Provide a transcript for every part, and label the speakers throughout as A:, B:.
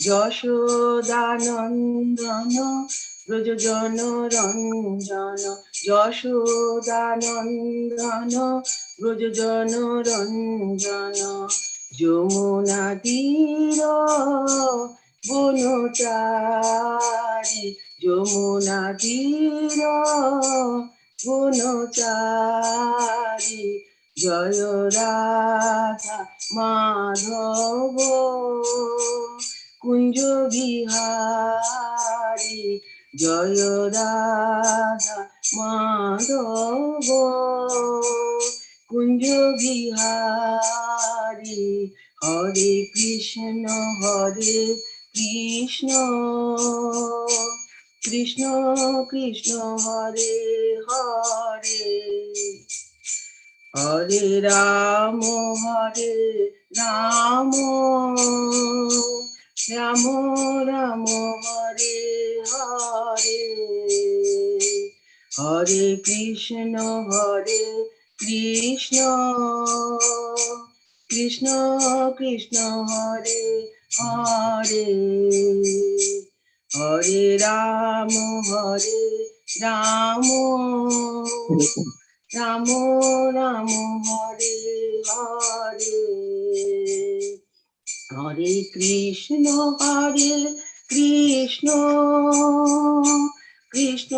A: যশোদানন্দন ব্রজজন রঞ্জন, যশোদানন্দন ব্রজজন রঞ্জন, যমুনা তীর বনচারী, যমুনা তীর বনচারী, জয় রাধা মাধব কুঞ্জ বিহারী, জয় রাধা মাধব কুঞ্জ বিহারী। হরে কৃষ্ণ কৃষ্ণ কৃষ্ণ হরে হরে, হরে রাম রাম রাম হরে হরে, হরে কৃষ্ণ কৃষ্ণ কৃষ্ণ হরে হরে, হরে রাম রাম রাম হরে হরে, হরে কৃষ্ণ কৃষ্ণ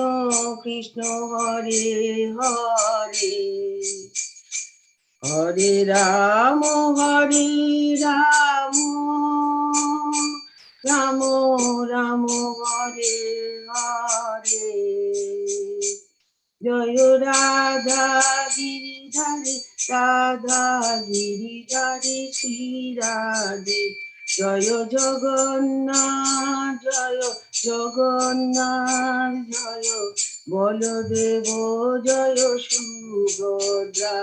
A: কৃষ্ণ হরে হরে, হরে রাম রাম রাম হরে হরে, জয় রাধা গিরিধারী শ্রী রাধে, জয় জগন্নাথ জয় বলদেব, জয় সুভদ্রা,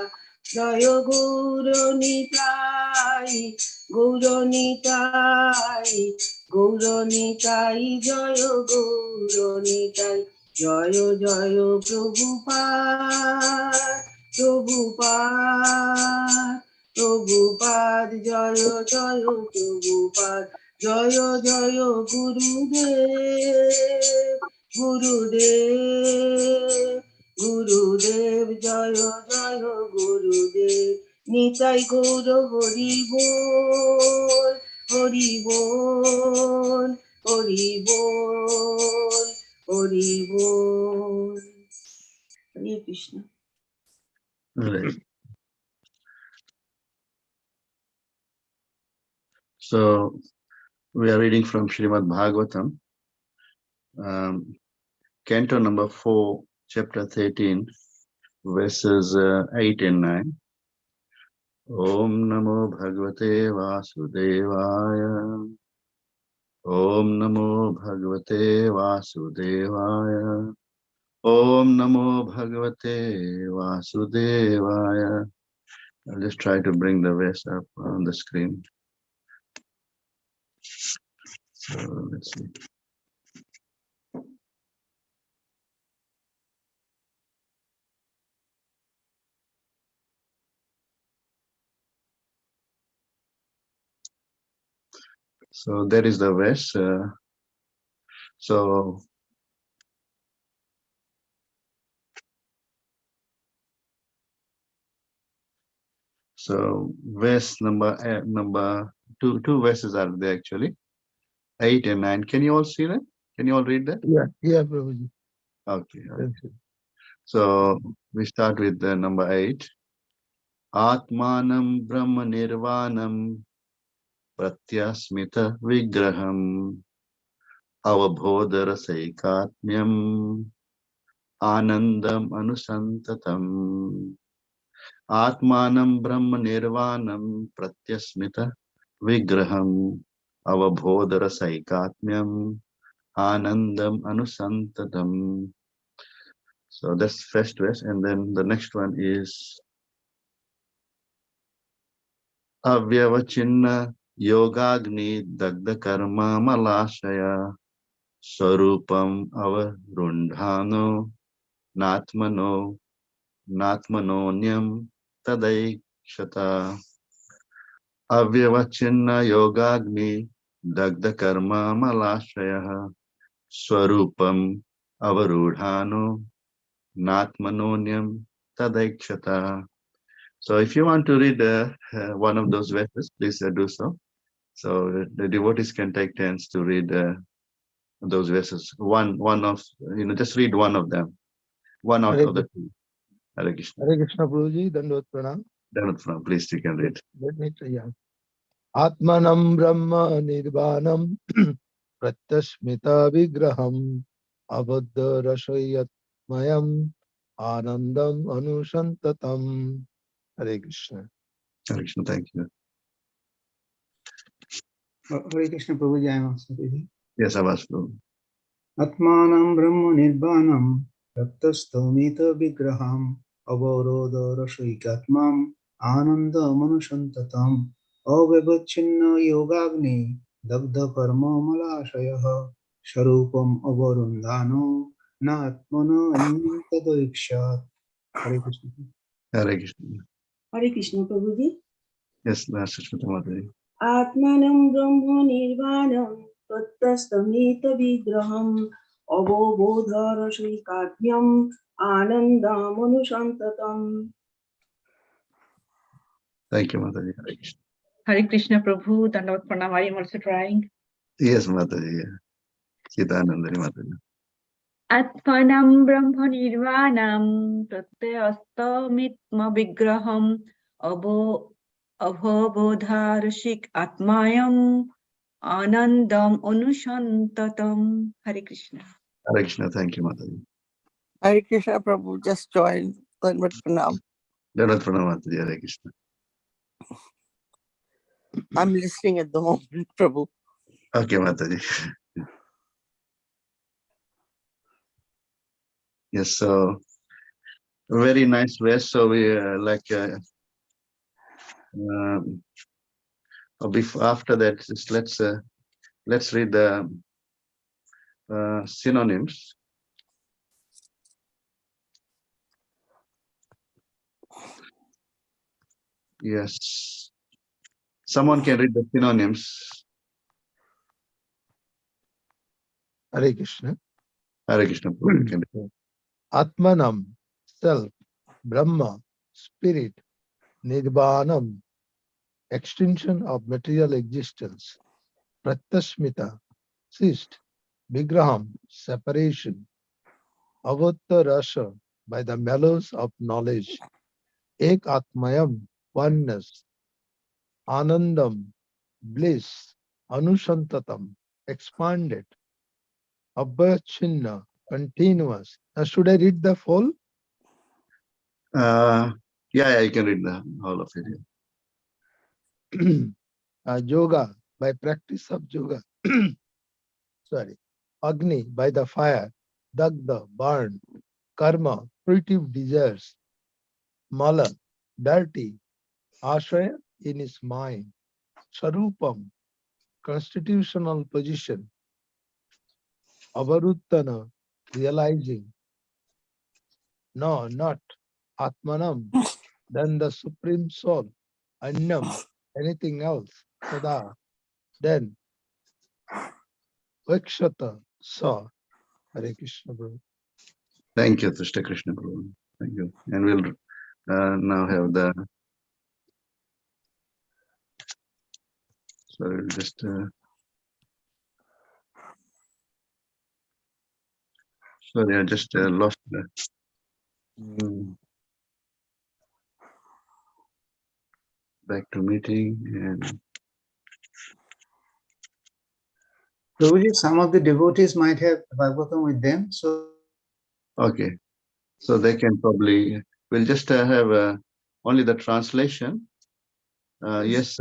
A: জয় গৌরনিতাই জয় গৌরনিতাই, জয় জয় প্রভুপাদ, জয় জয় প্রভুপাদ, জয় জয় গুরুদেব, জয় জয় গুরুদেব, নিতাই গৌর হরি বল, হরি বল, হরি বল, হরি বল। হরে Krishna.
B: Right. So we are reading from Srimad Bhagavatam, Canto number 4, chapter 13, verses 8 and 9. Om Namo Bhagavate Vasudevaya. Om Namo Bhagavate Vasudevaya. Om Namo Bhagavate Vasudevaya. I'll just try to bring the verse up on the screen. So let's see. So that is the verse. So verse number two verses are there actually, 8 and 9. Can you all see that? Can you all read that?
C: Yeah, Prabhuji.
B: Okay. So we start with the number 8. Atmanam Brahma Nirvanam Pratyasmita Vigraham Avabodhara Saikatmyam Anandam Anusantatam. Atmanam Brahma Nirvanam Pratyasmita Vigraham Avabodhara Saikatmyam Anandam Anusantatam. So that's first verse, and then the next one is Avyavachinna Yogagni Dagda Karma Malashaya Sarupam Avarundhano Natmanonyam Tadaikshata. Avyavachinna Yogagni Dagda karma malashaya swarupam avarudhano natmanonyam tadaikshata. So if you want to read one of those verses, please do so. So the devotees can take turns to read those verses. One of, just read one of them. One out
C: Hare
B: of the two. Hare Krishna.
C: Hare Krishna Prabhuji, Dandot Pranam.
B: Please, you can read.
C: Let me try. Yeah. Atmanam Brahma Nirvanam Pratyasmita Vigraham Abadda Rashayat Mayam Anandam Anushantatam. Hare Krishna.
B: Hare Krishna, thank you.
D: Hare Krishna Prabhuji, I am also reading.
B: Yes, Abbas Prabhu.
D: Atmanam Brahma Nirvanam Pratyasthomita Vigraham Avaroda Rashaikatmam Ananda Manushantatam Avevachinna Yogagni Dagdha Karma Malashayah Sharupam Avarundano Natmana Anyantadaikshat. Hare Krishna.
B: Hare Krishna.
A: Hare Krishna Prabhuji.
B: Yes, Master Mataji.
A: Atmanam Brahma Nirvanam Tattastamita Vigraham Avobodhara Shrikatmyam Anandam Anushantatam.
B: Thank you, Mataji. Hare Krishna.
E: Hare Krishna Prabhu, Dandavat Pranam. I am also trying.
B: Yes, Mataji. Chidanandani Mataji.
E: Atmanam Brahma Nirvanam Pratyasthamitma Vigraham Abhabodharashik Atmayam Anandam Anushantatam. Hare Krishna.
B: Hare Krishna, thank you, Mataji.
F: Hare Krishna Prabhu, just joined. Dandavat Pranam.
B: Dandavat Pranam, Mataji. Hare Krishna.
F: I'm listening at the moment, Prabhu.
B: Okay, Mataji. Yes, so very nice verse. So we before after that, just let's read the synonyms. Yes, someone can read the synonyms.
C: Hare Krishna.
B: Hare Krishna. Can read.
C: Atmanam, self. Brahma, spirit. Nirvanam, extinction of material existence. Pratyasmita, ceased. Vigraham, separation. Avatta rasa, by the mellows of knowledge. Ek Atmayam, oneness. Anandam, bliss. Anushantatam, expanded. Abhachinna, continuous. Now, should I read the full?
B: Yeah, you can read the whole of it.
C: Yoga, by practice of yoga. Sorry. Agni, by the fire. Dagda, burn. Karma, fruitive desires. Mala, dirty. Ashraya, in his mind. Sarupam, constitutional position. Avaruttana, realizing. No, not Atmanam, then the Supreme Soul. Annam, anything else. Tada, then. Vakshata, saw. Hare Krishna, Prabhu.
B: Thank you, Krishna Krishna Prabhu. Thank you. And we'll now have the. So just. Sorry, I just lost the. Back to meeting and.
D: Prabhuji, some of the devotees might have Bhagavatam with them, so.
B: Okay, so they can probably. We'll just have only the translation. Yes.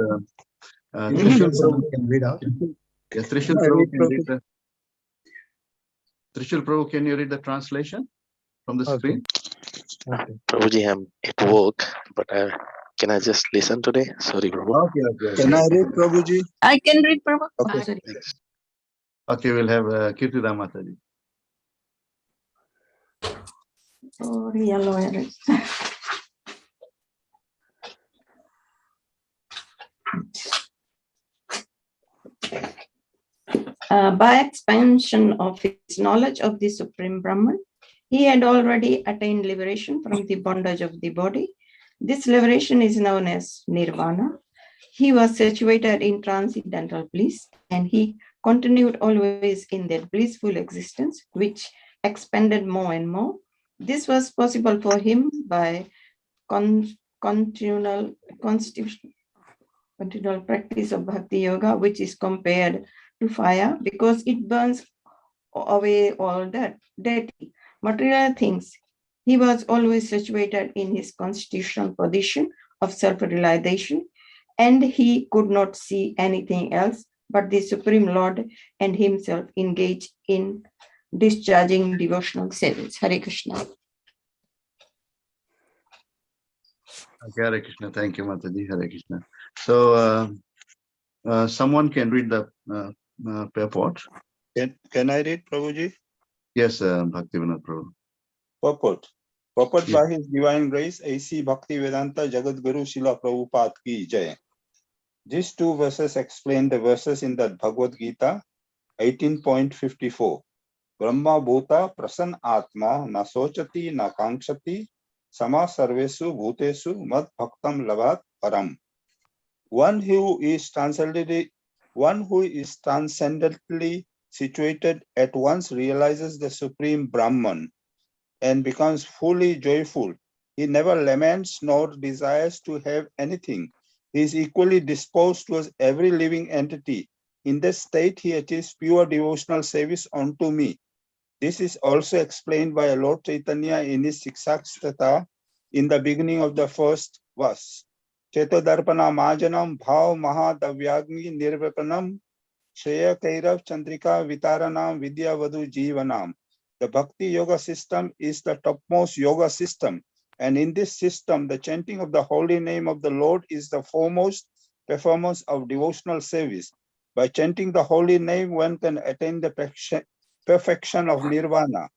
B: Trishul Prabhu
D: can read out.
B: Yes, Trishul Prabhu can read the. Trishul Prabhu, can you read the translation from the screen?
C: Okay.
G: Prabhuji, I'm at work, but can I just listen today? Sorry, Prabhu.
B: Okay.
H: Can I read, Prabhuji?
F: I can read, Prabhu.
H: Okay.
E: Sorry.
B: Okay, we'll have Kirtida Mataji.
E: Sorry, yellow.
H: By expansion of his knowledge of the Supreme Brahman, he had already attained liberation from the bondage of the body. This liberation is known as nirvana. He was situated in transcendental bliss, and he continued always in that blissful existence, which expanded more and more. This was possible for him by continual practice of bhakti yoga, which is compared to fire because it burns away all that dirty material things. He was always situated in his constitutional position of self-realization, and he could not see anything else but the Supreme Lord and himself engaged in discharging devotional service. Hare Krishna.
B: Okay, Hare Krishna. Thank you, Mataji. Hare Krishna. So, someone can read the purport.
I: Can I read, Prabhuji?
B: Yes, Bhaktivinoda Prabhu.
I: Purport. Purport by His Divine Grace, A.C. Bhaktivedanta Jagadguru Srila Prabhupada Ki Jai. These two verses explain the verses in the Bhagavad Gita 18.54. Brahma Bhuta Prasan Atma Na Sochati Na Kankshati Sama Sarvesu Bhutesu Mad Bhaktam Lavat Param. One who is transcendently situated at once realizes the Supreme Brahman and becomes fully joyful. He never laments nor desires to have anything. He is equally disposed towards every living entity. In this state, he achieves pure devotional service unto me. This is also explained by Lord Chaitanya in his Siksakstata in the beginning of the first verse. Chetodarpana majanam bhav mahadavyagni nirvapanam Shreya Kairav Chandrika Vitaranam Vidya Vadu Jivanam. The Bhakti Yoga system is the topmost yoga system. And in this system, the chanting of the holy name of the Lord is the foremost performance of devotional service. By chanting the holy name, one can attain the perfection of nirvana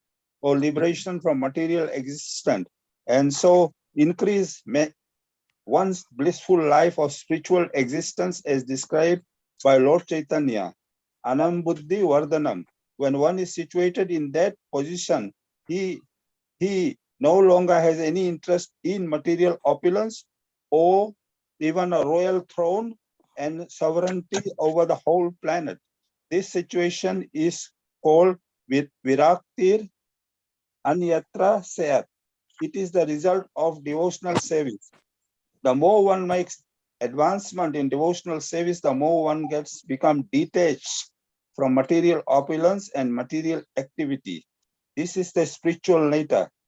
I: or liberation from material existence, and so increase one's blissful life of spiritual existence as described by Lord Chaitanya. Anam Buddhi Vardhanam. When one is situated in that position, he no longer has any interest in material opulence or even a royal throne and sovereignty over the whole planet. This situation is called Viraktir Anyatra Sayat. It is the result of devotional service. The more one makes advancement in devotional service, the more one gets become detached from material opulence and material activity. This is the spiritual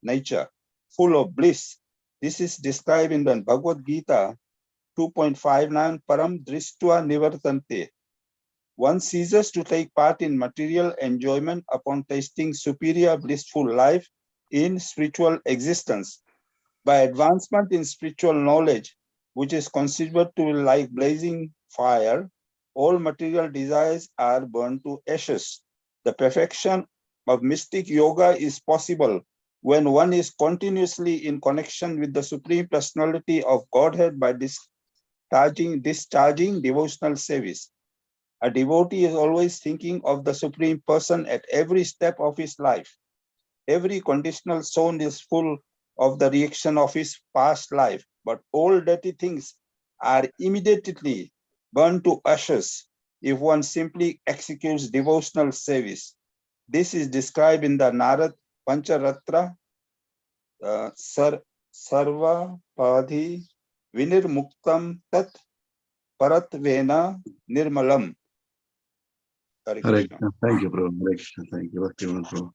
I: nature, full of bliss. This is described in the Bhagavad Gita 2.59 Param Drishtva Nivartante. One ceases to take part in material enjoyment upon tasting superior blissful life in spiritual existence. By advancement in spiritual knowledge, which is considered to be like blazing fire, all material desires are burned to ashes. The perfection of mystic yoga is possible when one is continuously in connection with the Supreme Personality of Godhead by discharging devotional service. A devotee is always thinking of the Supreme Person at every step of his life. Every conditional zone is full of the reaction of his past life, but all dirty things are immediately burned to ashes if one simply executes devotional service. This is described in the Narad Pancharatra Sarva Padhi Vinirmuktam Tat Paratvena Nirmalam. Hare Krishna.
B: Thank you, Prabhu. Hare Krishna. Thank you, Bhaktivinoda Prabhu.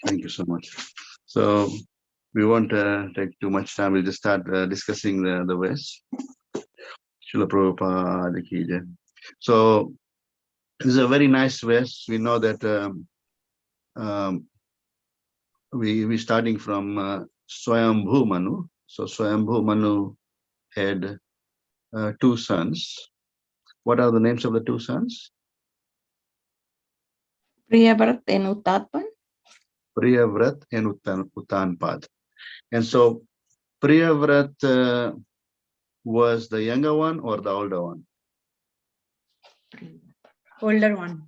B: Thank you so much. So, we won't take too much time. We'll just start discussing the verse. Srila Prabhupada Ki Jai. So, this is a very nice verse. We know that we starting from Swayambhu Manu. So, Swayambhu Manu had two sons. What are the names of the two sons?
H: Priyavrat and Uttatpan.
B: Priyavrat and Uttanpad. And so, Priyavrat was the younger one or the older one?
E: Older one.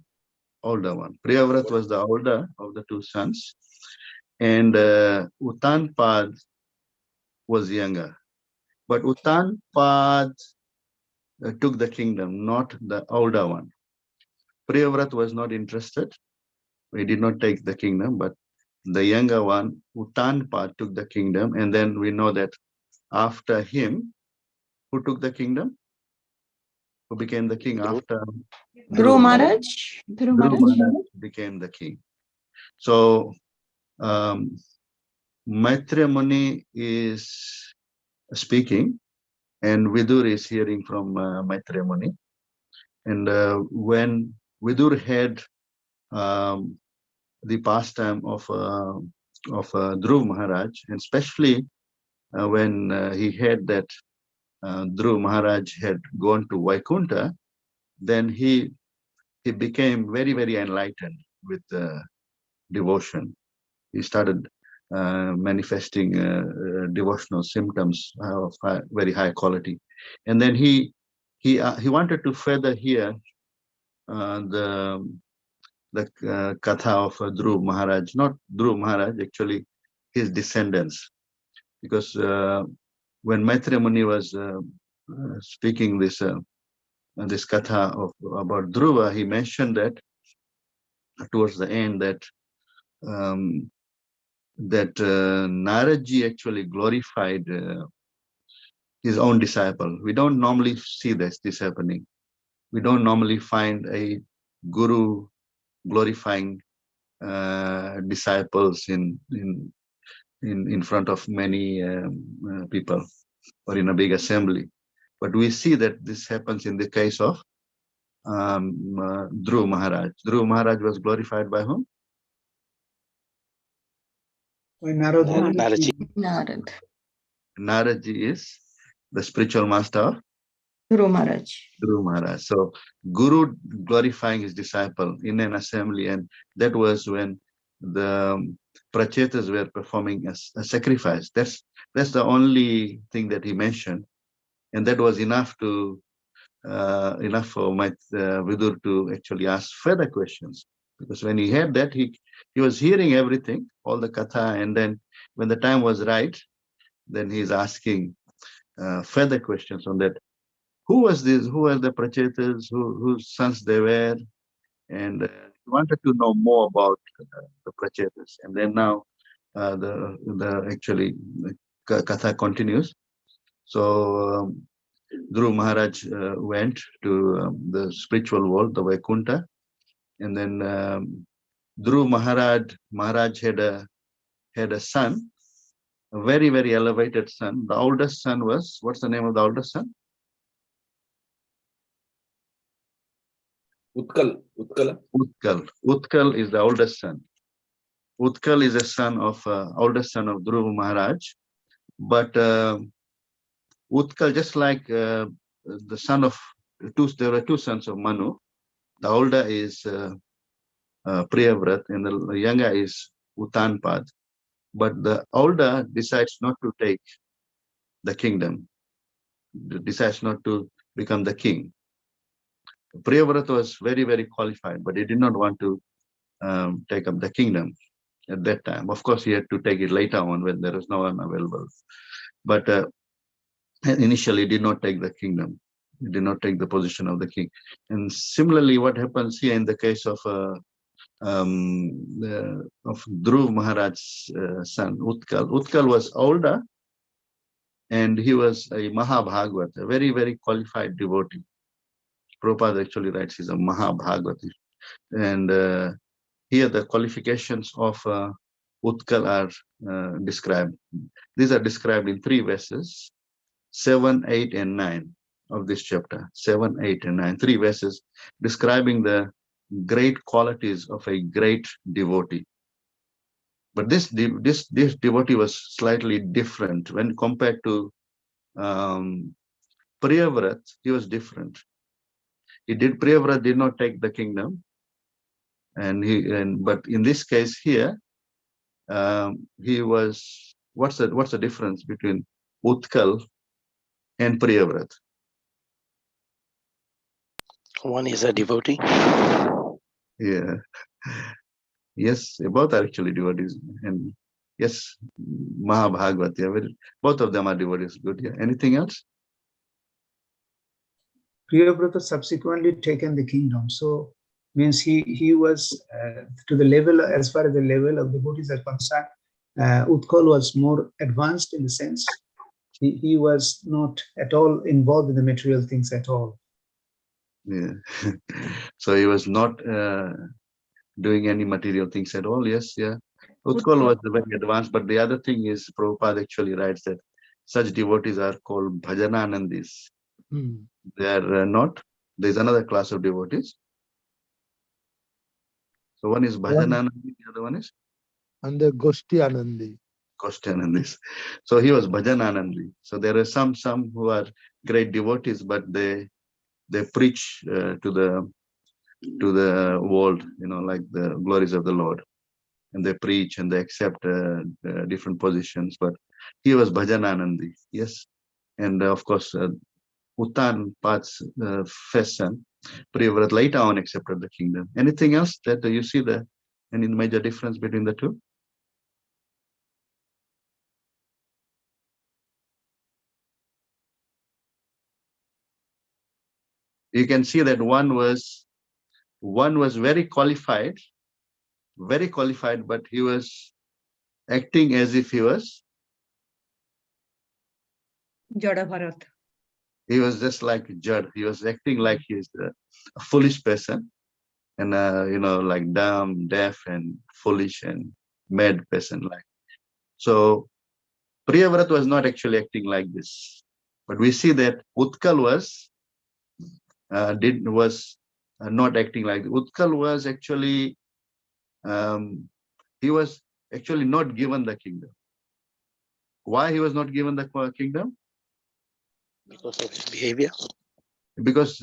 B: older one. Priyavrat was the older of the two sons, and Uttanpad was younger. But Uttanpad took the kingdom, not the older one. Priyavrat was not interested. He did not take the kingdom, but the younger one, Uttanpad, took the kingdom. And then we know that after him, who took the kingdom? Who became the king
G: Dhruv.
B: after
H: Dhruv Maharaj. Dhruv
B: Dhruv
H: Maharaj.
B: Maharaj became the king. So Maitreya Muni is speaking, and Vidur is hearing from Maitreya Muni. And when Vidur had the pastime of Dhruv Maharaj, and especially when he heard that Dhruv Maharaj had gone to Vaikunta, then he became very, very enlightened with devotion. He started manifesting devotional symptoms of very high quality, and then he wanted to further hear the katha of Dhruv Maharaj, not Dhruv Maharaj, actually his descendants, because when Maitreya Muni was speaking this katha about Dhruva, he mentioned that towards the end that Naradji actually glorified his own disciple. We don't normally see this happening. We don't normally find a guru glorifying disciples in front of many people or in a big assembly. But we see that this happens in the case of Dhruv Maharaj. Dhruv Maharaj was glorified by whom?
D: By Narad.
G: Naradji.
H: Narad.
B: Naradji is the spiritual master of
H: Dhruv Maharaj.
B: Dhruv Maharaj. So Guru glorifying his disciple in an assembly, and that was when the prachetas were performing a sacrifice. That's the only thing that he mentioned, and that was enough to enough for Vidur to actually ask further questions. Because when he heard that, he was hearing everything, all the katha, and then when the time was right, then he's asking further questions on that. Who was this? Who were the prachetas? Whose sons they were? And he wanted to know more about the prachetas. And then now the actually katha continues. So Dhruv Maharaj went to the spiritual world, the Vaikunta, and then Dhruv Maharaj had a son, a very, very elevated son. The oldest son was, what's the name of the oldest son?
J: Utkal.
B: Utkal is the oldest son. Utkal is a son of oldest son of Dhruv Maharaj, but Utkal, just like the son of there were two sons of Manu. The older is Priyavrat, and the younger is Uttanpad. But the older decides not to take the kingdom, decides not to become the king. Priyavrat was very, very qualified, but he did not want to take up the kingdom at that time. Of course, he had to take it later on when there was no one available. But initially, did not take the kingdom. He did not take the position of the king. And similarly, what happens here in the case of Dhruv Maharaj's son, Utkal. Utkal was older, and he was a Mahabhagavat, a very, very qualified devotee. Prabhupada actually writes he's a Mahabhagavati. And here the qualifications of Utkal are described. These are described in 3 verses, 7, 8, and 9 of this chapter. 7, 8, and 9. 3 verses describing the great qualities of a great devotee. But this devotee was slightly different when compared to Priyavrat. He was different. Priyavrat did not take the kingdom, but in this case here, he was. What's the difference between Utkal and Priyavrat?
G: One is a devotee.
B: Yeah. Yes, both are actually devotees. And yes, Mahabhagavata, yeah, both of them are devotees. Good. Yeah. Anything else?
D: Priyavrata subsequently taken the kingdom. So means he was to the level, as far as the level of devotees are concerned, Utkal was more advanced in the sense he was not at all involved in the material things at all.
B: Yeah. So he was not doing any material things at all. Yes, yeah. Utkal was very advanced, but the other thing is Prabhupada actually writes that such devotees are called bhajananandis. They are not. There's another class of devotees. So one is bhajananandi, the other one is
C: And the Goshti Anandi.
B: Koshtanandis. So he was bhajananandi. So there are some who are great devotees, but they preach to the world, like the glories of the Lord. And they preach and they accept different positions. But he was Bhajananandi, yes. And of course, Uttan Path's first son, Priyavrat, later on accepted the kingdom. Anything else that you see any major difference between the two? You can see that one was very qualified, but he was acting as if he was
E: Jada Bharat.
B: He was just like Judd. He was acting like he's a foolish person and like dumb, deaf, and foolish and mad person. So, Priyavrat was not actually acting like this, but we see that Utkal was not acting like this. Utkal was actually he was actually not given the kingdom. Why he was not given the kingdom?
G: Because of his behavior.
B: Because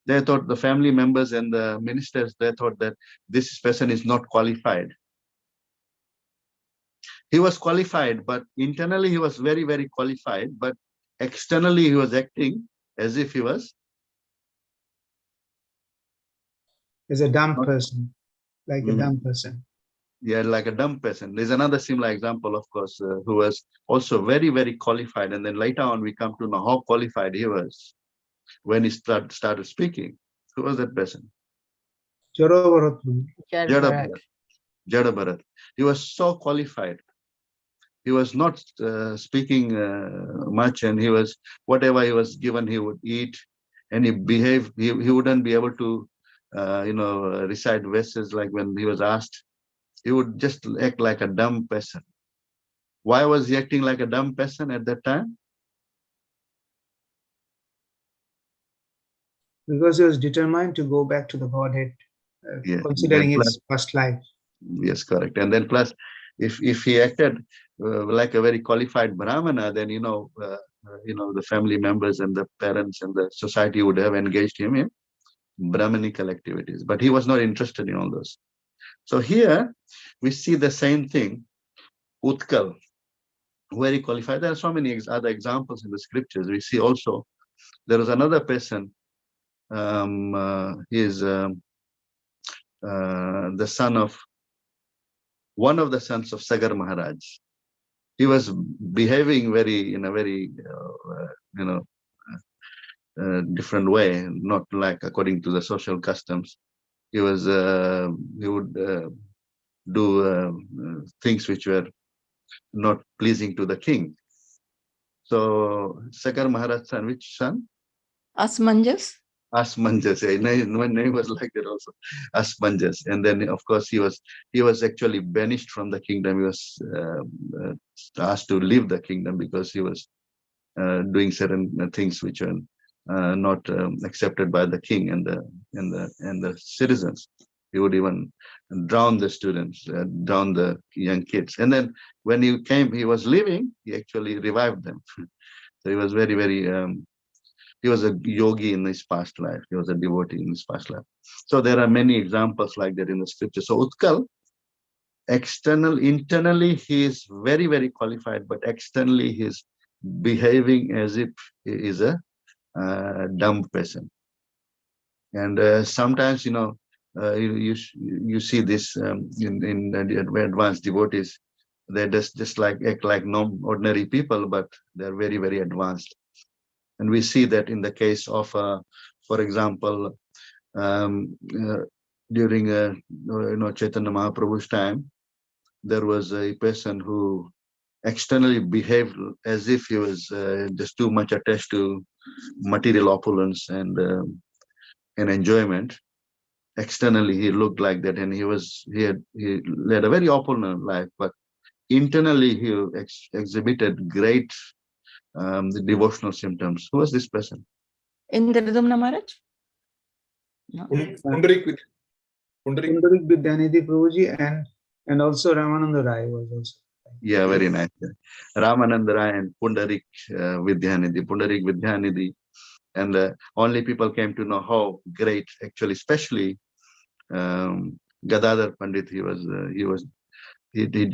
B: they thought, the family members and the ministers, they thought that this person is not qualified. He was qualified, but internally he was very, very qualified, but externally he was acting as if he was
D: As a dumb person, like a dumb person.
B: Yeah, like a dumb person. There's another similar example, of course, who was also very, very qualified. And then later on, we come to know how qualified he was when he started speaking. Who was that person?
D: Jada
B: Bharat. He was so qualified. He was not speaking much, and whatever he was given, he would eat, and he behaved. He wouldn't be able to, recite verses like when he was asked. He would just act like a dumb person. Why was he acting like a dumb person at that time?
D: Because he was determined to go back to the Godhead, considering his past life.
B: Yes, correct. And then plus, if he acted like a very qualified Brahmana, then the family members and the parents and the society would have engaged him in Brahmanical activities. But he was not interested in all those. So here we see the same thing. Utkal, very qualified. There are so many other examples in the scriptures. We see also there was another person. He is the son of one of the sons of Sagar Maharaj. He was behaving in a very different way, not like according to the social customs. He would do things which were not pleasing to the king. So Sagar Maharaj son, which son?
H: Asmanjas.
B: Asmanjas. My name was like that also. Asmanjas. And then of course he was actually banished from the kingdom. He was asked to leave the kingdom because he was doing certain things which are not accepted by the king and the citizens. He would even drown the students, drown the young kids. And then when he was leaving, he actually revived them. So he was very, very he was a yogi in his past life. He was a devotee in his past life. So there are many examples like that in the scripture. So Utkal, internally, he is very, very qualified, but externally, he's behaving as if he is a dumb person. And sometimes, you see this in the advanced devotees. They just like act like ordinary people, but they're very, very advanced. And we see that in the case of, for example, during Chaitanya Mahaprabhu's time, there was a person who externally behaved as if he was just too much attached to material opulence and enjoyment. Externally, he looked like that, and he led a very opulent life, but internally he exhibited great the devotional symptoms. Who was this person?
H: Indradumna Maharaj? No.
D: Pundarik Vidyanidhi Prabhuji and also Ramananda Rai was also.
B: Yeah, very nice. Yeah. Ramananda Rai and Pundarik Vidyanidhi. And only people came to know how great, actually, especially Gadadhar Pandit. He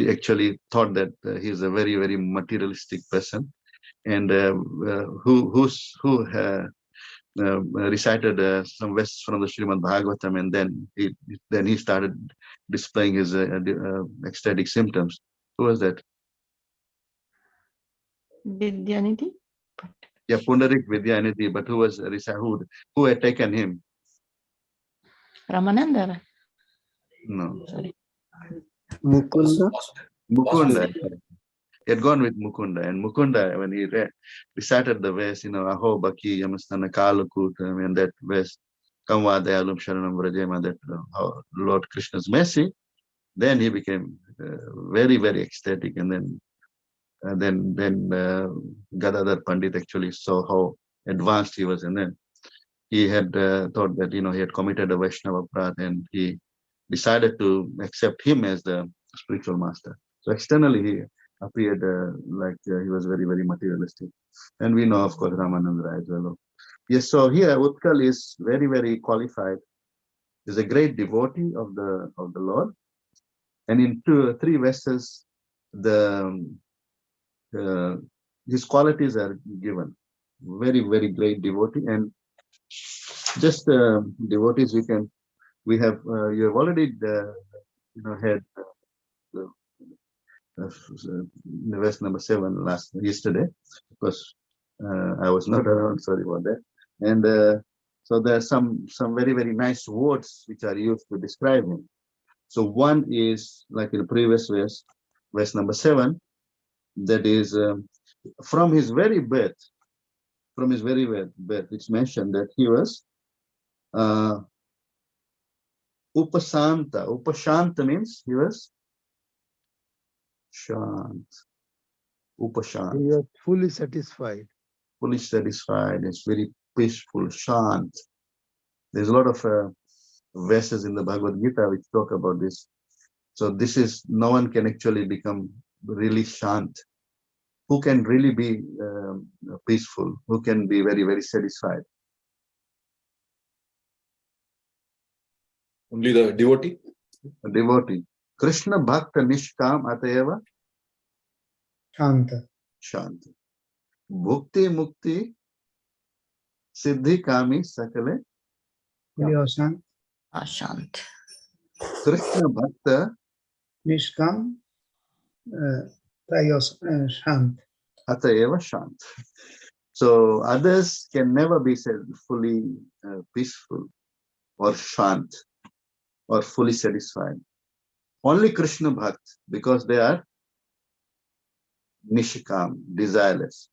B: actually thought that he's a very, very materialistic person, and who recited some verses from the Srimad Bhagavatam, and then he started displaying his ecstatic symptoms. Who was that?
H: Vidyanidhi?
B: Yeah, Pundarik Vidyanidhi, but who had taken him?
H: Ramananda?
B: No.
H: Sorry.
A: Mukunda.
B: Mukunda. He had gone with Mukunda, and Mukunda, when he recited the verse, Aho Baki Yamastana Kalukutam, and that verse, Kamva Dayalum Sharanam Vrajema, that Lord Krishna's mercy, then he became very, very ecstatic, and then Gadadhar Pandit actually saw how advanced he was, and then he had thought that he had committed a Vaishnava Aparadh, and he decided to accept him as the spiritual master. So externally he appeared like he was very, very materialistic, and we know, of course, Ramananda Rai as well. Yes, so here Utkal is very, very qualified. He's a great devotee of the Lord, and in 3 verses, his qualities are given. Very, very great devotee, and just devotees you have already had verse number 7 yesterday, because I was not around. Sorry about that. And so there are some very, very nice words which are used to describe him. So one is like in the previous verse number 7, that is from his very birth. From his very birth, it's mentioned that he was Upasanta. Upashanta means he was Shant. Upashant.
C: He was fully satisfied.
B: Fully satisfied. It's very peaceful. Shant. There's a lot of verses in the Bhagavad Gita which talk about this. So this is, no one can actually become really Shant. Who can really be peaceful? Who can be very, very satisfied?
J: Only the devotee.
B: A devotee. Krishna Bhakta Nishkam Atayava
D: Shanta.
B: Shanta. Bhukti Mukti Siddhi Kami Sakale
D: Ashant.
H: Ashant.
B: Krishna Bhakta
D: Nishkam. Shant.
B: Atayava Shant. So others can never be said fully peaceful or Shant or fully satisfied. Only Krishna Bhakt, because they are Nishikam, desireless.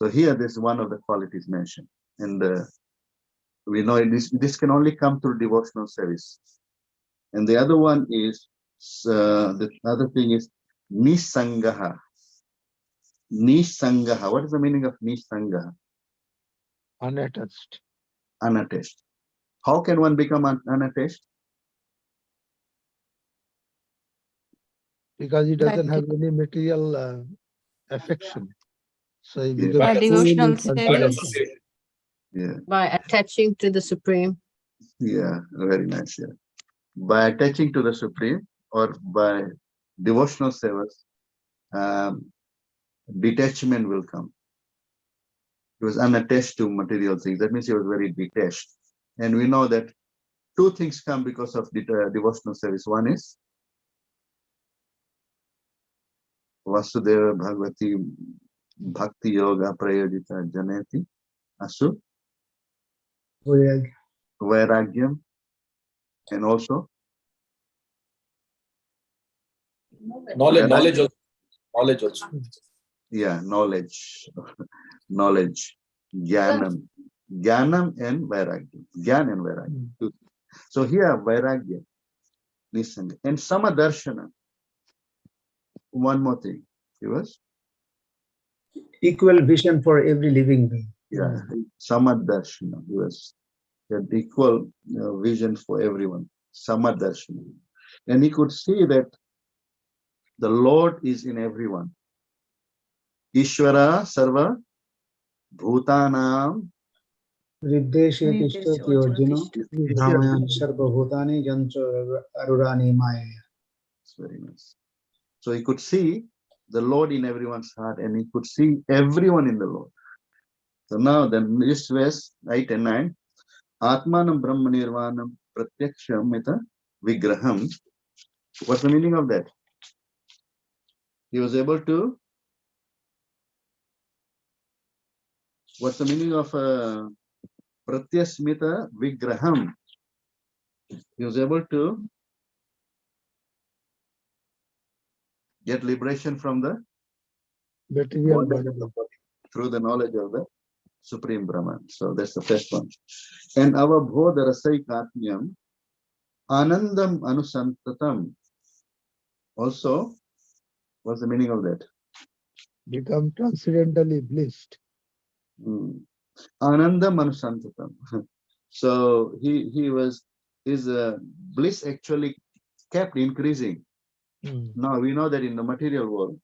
B: So here this is one of the qualities mentioned. And we know this can only come through devotional service. And the other one is, the other thing is Nisangaha. Nisangaha. What is the meaning of Nisangaha?
C: Unattached.
B: Unattached. How can one become unattached?
C: Because he doesn't
H: Like
C: have any material affection. So he
B: Yeah.
C: becomes
H: devotional
C: fully
H: service.
C: concentrated.
B: Yeah.
K: By attaching to the Supreme.
B: Yeah, very nice. Yeah. By attaching to the Supreme or by devotional service, detachment will come. He was unattached to material things. That means he was very detached. And we know that two things come because of the devotional service. One is Vasudeva Bhagavati Bhakti Yoga Prayojita Janeti Asu Vairagyam, and also
J: knowledge also.
B: Yeah, knowledge, knowledge, Jnanam and Vairagyam. Jnana and Vairagyam. So here Vairagyam, listen, and Samadarshana. One more thing, it was
D: Equal vision for every living being.
B: yeah, Samadarshana. It was an equal vision for everyone. Samadarshana, and he could see that the Lord is in everyone. Ishvara Sarva Bhutanam
D: Riddeshe tishtoti Arjuna Brahmayan Sarva Bhutani Jancho Arurani Maya.
B: It's very nice. So he could see the Lord in everyone's heart, and he could see everyone in the Lord. So now then this verse 8 and 9. Atmanam Brahma Nirvanam Pratyaksham Mita Vigraham. What's the meaning of that? He was able to. What's the meaning of Pratyasmita Vigraham? He was able to get liberation from the
C: material body.
B: through the knowledge of the Supreme Brahman. So that's the first one. And our Bodha Rasaikatmyam Anandam Anusantatam. Also, what's the meaning of that?
C: Become transcendentally blessed.
B: Anandam Anusantatam. So his bliss actually kept increasing. Now we know that in the material world.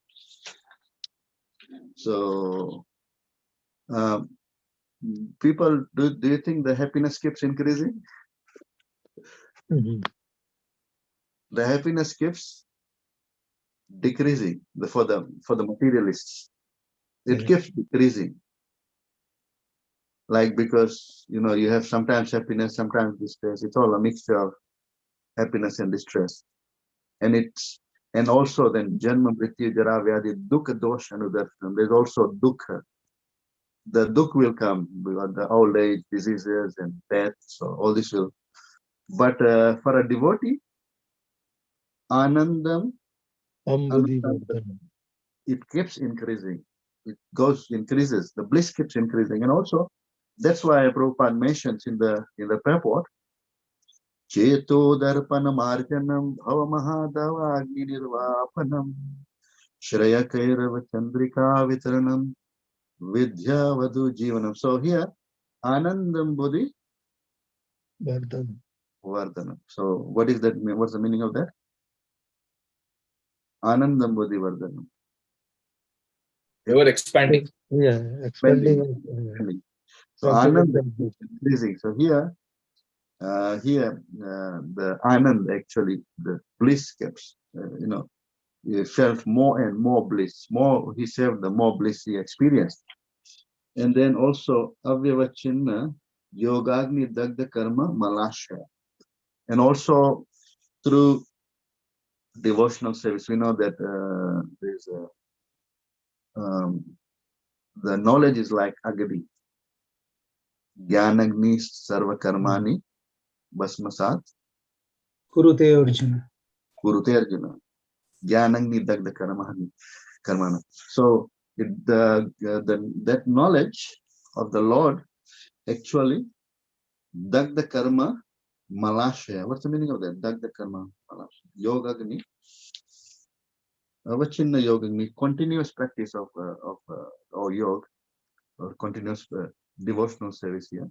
B: So people, do you think the happiness keeps increasing? The happiness keeps decreasing for the materialists. It keeps decreasing. Like, because you have sometimes happiness, sometimes distress. It's all a mixture of happiness and distress. And also then Janma Mrityu Jara Vyadi Dukkha Dosh Anudarshanam. There's also Dukkha. The Dukkha will come because the old age, diseases and death. So all this will. But for a devotee, Anandam, it keeps increasing. It increases. The bliss keeps increasing. And also, that's why Prabhupada mentions in the purport, Cheto Darpana Marjanam Bhava Mahadava Agni Nirvapanam Shraya Kairava Chandrika Vitranam Vidya Vadu Jivanam. So here, Anandam Bodhi Vardhanam. So what is that? What's the meaning of that? Anandam Bodhi Vardhanam.
J: They were expanding.
C: Yeah, expanding.
B: So Anand is increasing. So here, the Anand actually, the bliss keeps, he felt more and more bliss. More he served, the more bliss he experienced. And then also Avyavachinna Yogagni Dagda Karma Malasha. And also through devotional service, we know that there's the knowledge is like Agadi. Jnanagni Sarva Karmani Basmasat
D: Kurute Arjuna.
B: Kurute Arjuna. Jnanagni Dagda Karmana. So that knowledge of the Lord actually Dagda Karma Malashaya. What's the meaning of that? Dagda Karma Malashaya. Yogagni. Avachinna Yogagni. Continuous practice of or yoga, or continuous devotional service here.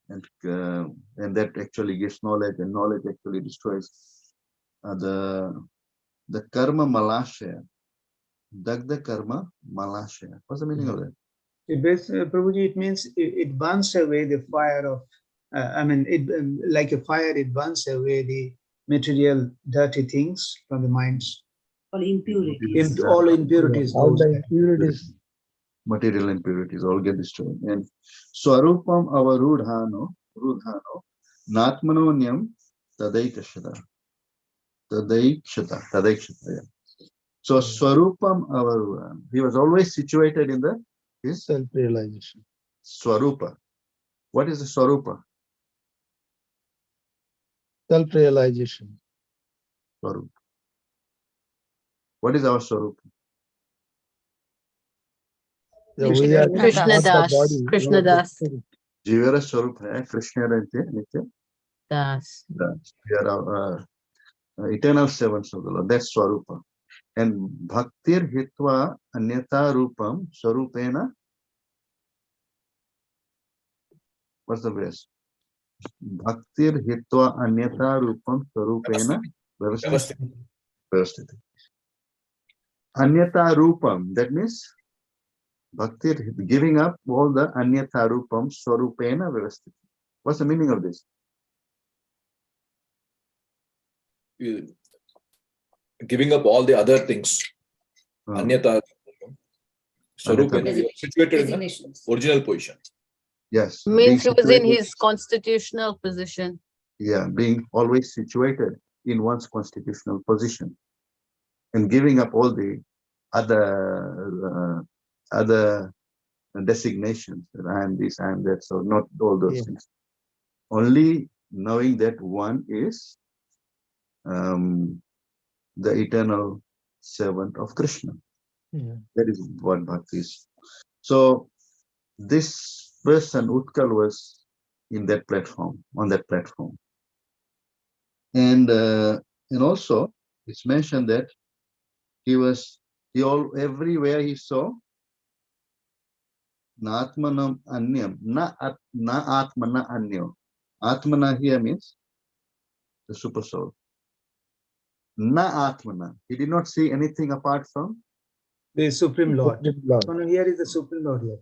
B: And that actually gives knowledge, and knowledge actually destroys the karma malashaya. Dagda karma malashaya. What's the meaning of that?
D: Prabhuji, it means it burns away the fire of, like a fire, it burns away the material dirty things from the minds.
E: All impurities.
D: All impurities.
C: All the impurities.
B: Material impurities all get destroyed. And Swarupam Avarudhano Natmanonyam tadaikshata. Tadaikshata. Yeah. So Swarupam Avaruha. He was always situated in his
C: self-realization.
B: Swarupa. What is the Swarupa?
C: Self-realization.
B: Swarupa. What is our Swarupa?
C: We are
K: Krishna
C: not the
K: Das.
C: body.
K: Krishna Das.
B: Jivara Swarupa hai, Krishna Nitya
K: Das.
B: Das. We are our eternal servants of the Lord. That's Swarupa. And Bhaktir Hitva Anyata Rupam Swarupena. What's the verse? Bhaktir Hitva Anyata Rupam Swarupena Vyavastiti. Anyata Rupam, that means Bhaktir, giving up all the Anyata Rupam Swarupena Vyavastiti. What's the meaning of this?
J: Giving up all the other things. Anyata. Swarupena, you are situated in the original position.
B: Yes.
K: Means he was in his constitutional position.
B: Yeah, being always situated in one's constitutional position and giving up all the other designations that I am this, I am that. So not all those things. Only knowing that one is the eternal servant of Krishna. That is what Bhakti is. So this person, Utkal, was in that platform, on that platform. And also it's mentioned that everywhere he saw na atmanam anyam, na atmana anyo. Atmana here means the super soul. Na atmana. He did not see anything apart from
D: the Supreme Lord. So here is the Supreme Lord here.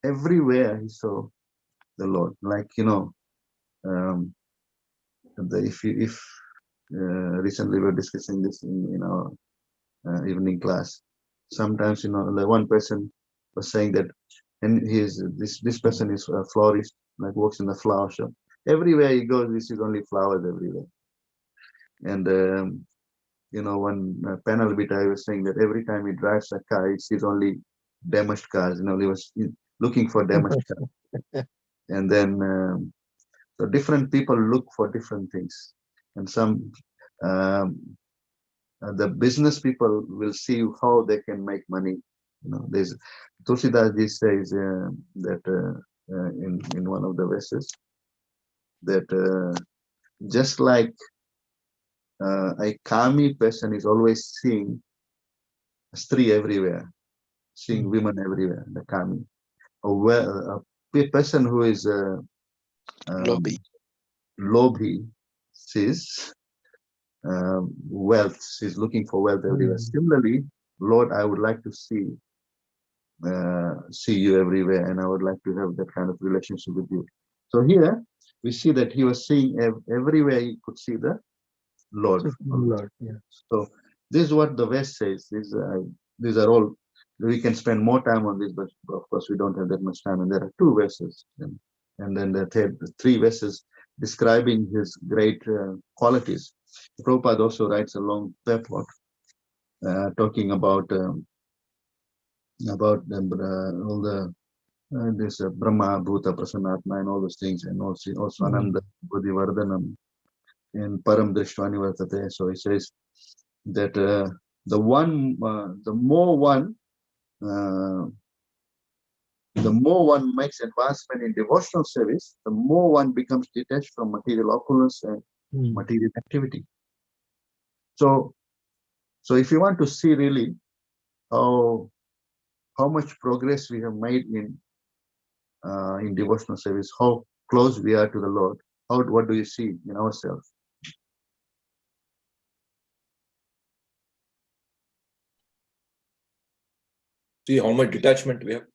B: Everywhere he saw the Lord. Like, recently we were discussing this in our evening class. Sometimes, the one person was saying that, and this person is a florist, like works in the flower shop. Everywhere he goes, this is only flowers everywhere. And one panel bit I was saying that every time he drives a car, he sees only damaged cars. He was looking for damaged cars. And then so different people look for different things, and some the business people will see how they can make money. There's Tulsidas ji says that in one of the verses that just like a kami person is always seeing stree everywhere, seeing women everywhere, the kami. A person who is lobhi sees wealth, she's looking for wealth everywhere. Similarly, Lord, I would like to see you everywhere, and I would like to have that kind of relationship with you. So here we see that he was seeing everywhere he could see the Lord. So this is what the verse says. These are all, we can spend more time on this, but of course we don't have that much time. And there are two verses, and then the three verses describing his great qualities. Prabhupada also writes a long purport talking about all the this Brahma, Bhuta, Prasanatma, and all those things, and also Ananda, Buddhivardhanam, and Param Drishtwani Vartate. So he says that the more one makes advancement in devotional service, the more one becomes detached from material opulence and material activity. So if you want to see really how much progress we have made in devotional service, how close we are to the Lord, what do you see in ourselves?
J: See how much detachment we have.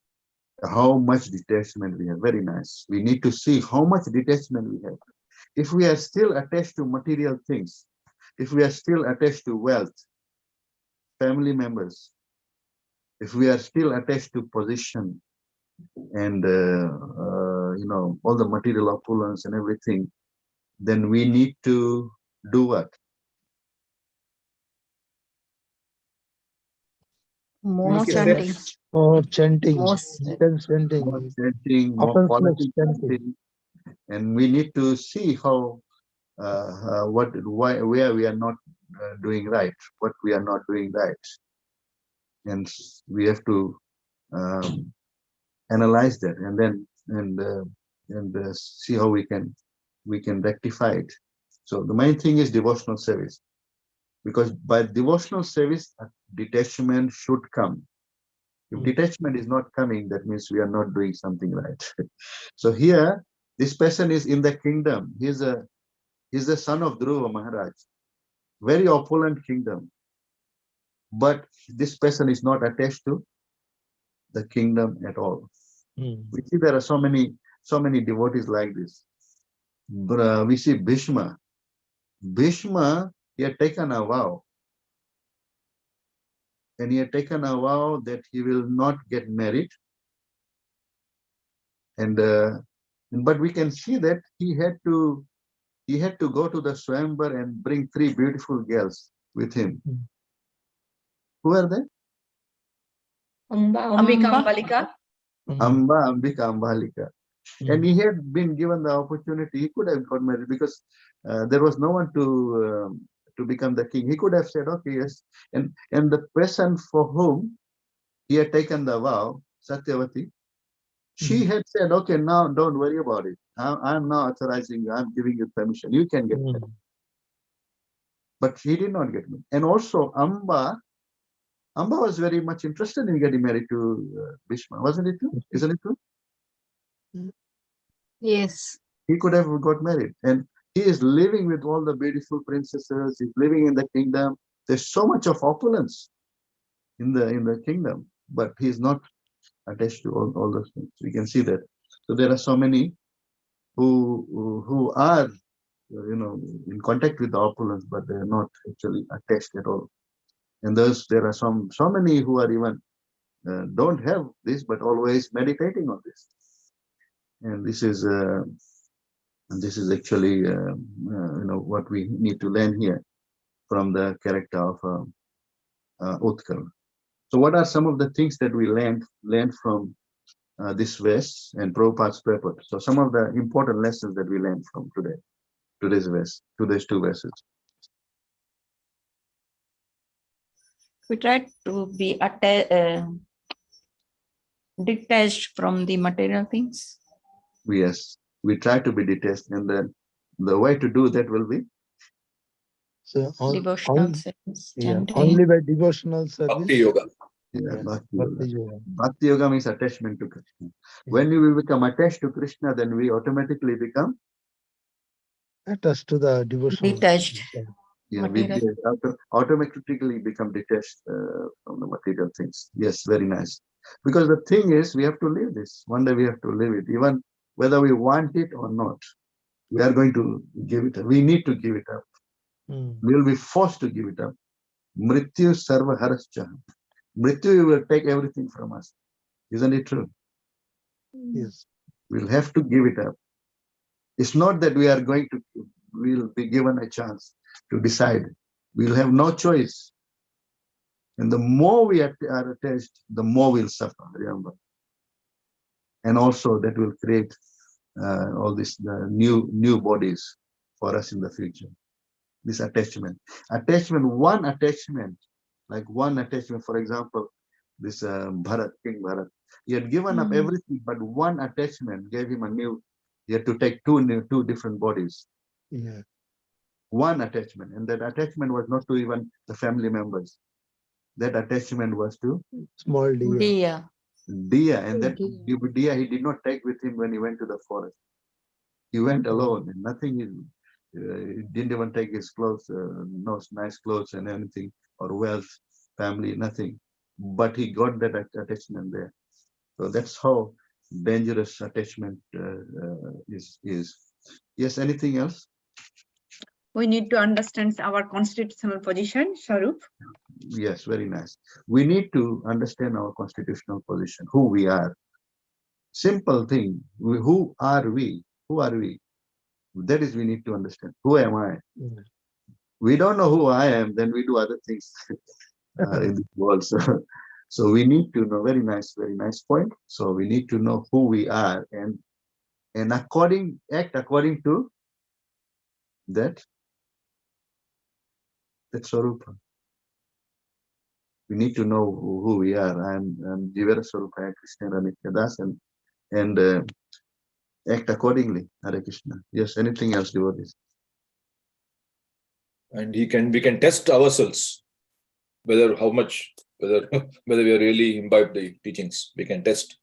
B: How much detachment we have. Very nice. We need to see how much detachment we have. If we are still attached to material things, if we are still attached to wealth, family members, if we are still attached to position and all the material opulence and everything, then we need to do what?
K: More
D: Make it
K: chanting.
D: best.
C: More chanting,
K: Most-
C: intense chanting,
B: More chanting, more
C: effortless
B: quality
C: chanting.
B: chanting, and we need to see how, where we are not doing right, what we are not doing right, and we have to analyze that, and then see how we can rectify it. So the main thing is devotional service, because by devotional service, detachment should come. If detachment is not coming, that means we are not doing something right. So here, this person is in the kingdom. He's the son of Dhruva Maharaj, very opulent kingdom. But this person is not attached to the kingdom at all. We see there are so many devotees like this. But we see Bhishma. Bhishma, he had taken a vow. And he had taken a vow that he will not get married. And but we can see that he had to go to the Swambar and bring 3 beautiful girls with him. Who are they?
E: Ambika Ambalika.
B: Amba, Ambika, Ambalika. And he had been given the opportunity. He could have got married, because there was no one to become the king. He could have said, okay, yes. And the person for whom he had taken the vow, Satyavati, she had said, okay, now don't worry about it. I'm now authorizing you. I'm giving you permission. You can get married. But he did not get married. And also Amba was very much interested in getting married to Bhishma. Wasn't it true? Isn't it true?
K: Yes.
B: He could have got married. And he is living with all the beautiful princesses. He's living in the kingdom. There's so much of opulence in the kingdom, but he's not attached to all those things. We can see that. So there are so many who are, in contact with the opulence, but they are not actually attached at all. And thus there are so many who are even don't have this, but always meditating on this. And this is actually what we need to learn here from the character of Utkal. So what are some of the things that we learned from this verse and Prabhupada's purport? So some of the important lessons that we learned from today's verse, today's 2 verses.
H: We try to be detached from the material things.
B: Yes, we try to be detached, and then the way to do that will be
H: Devotional service, chanting.
C: Only by devotional service.
J: Bhakti yoga.
B: Yeah,
C: Yes,
B: Bhakti Yoga. Bhakti Yoga means attachment to Krishna. When we become attached to Krishna, then we automatically become
C: attached to the devotional.
H: Detached.
B: Yeah, we automatically become detached from the material things. Yes, very nice. Because the thing is, we have to live this. One day we have to live it, even whether we want it or not. We are going to give it up. We need to give it up. We will be forced to give it up. Mrityu sarva harascha. Mrityu will take everything from us. Isn't it true?
C: Yes.
B: We'll have to give it up. It's not that we'll be given a chance to decide. We'll have no choice. And the more we are attached, the more we'll suffer, remember. And also that will create all these new bodies for us in the future. This attachment. One attachment, for example, this Bharat, King Bharat, he had given up everything, but one attachment gave him he had to take two different bodies.
C: Yeah.
B: One attachment, and that attachment was not to even the family members. That attachment was to
C: small Diya.
B: Diya, and that Diya he did not take with him when he went to the forest. He went alone, and nothing. He didn't even take his clothes, no nice clothes and anything, or wealth, family, nothing. But he got that attachment there. So that's how dangerous attachment is. Yes, anything else?
E: We need to understand our constitutional position, Swarup.
B: Yes, very nice. We need to understand our constitutional position, who we are. Simple thing. Who are we? Who are we? That is, we need to understand, who am I?
C: Mm.
B: We don't know who I am, then we do other things in this world. So we need to know, very nice point. So we need to know who we are and act according to that Swarupa. We need to know who we are. I'm Jivera Swarupa, Krishna Ranitya Das, and act accordingly. Hare Krishna. Yes, anything else, devotees?
J: And we can test ourselves whether whether we are really imbibed the teachings. We can test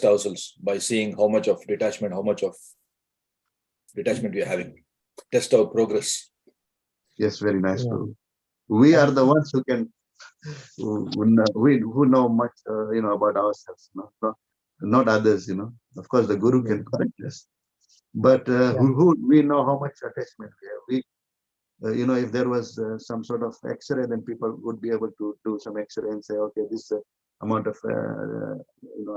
J: ourselves by seeing how much of detachment we are having. Test our progress.
B: Yes, very nice.
C: Yeah.
B: We are the ones who can who know much about ourselves, not others. Of course the Guru can correct us, but who we know how much attachment we have. If there was some sort of X-ray, then people would be able to do some X-ray and say, okay, this amount of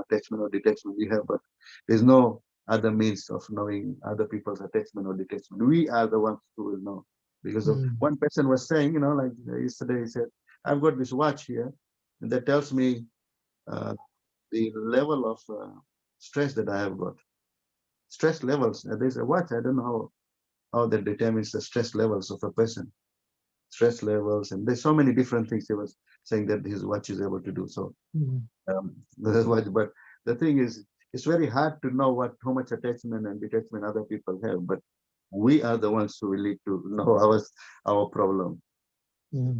B: attachment or detachment we have, but there's no other means of knowing other people's attachment or detachment. We are the ones who will know. Because of one person was saying, like yesterday, he said, I've got this watch here, and that tells me the level of stress that I have got. Stress levels. There's a watch. I don't know how that determines the stress levels of a person. Stress levels, and there's so many different things he was saying that his watch is able to do. So, but the thing is, it's very hard to know how much attachment and detachment other people have. But we are the ones who will need to know our problem.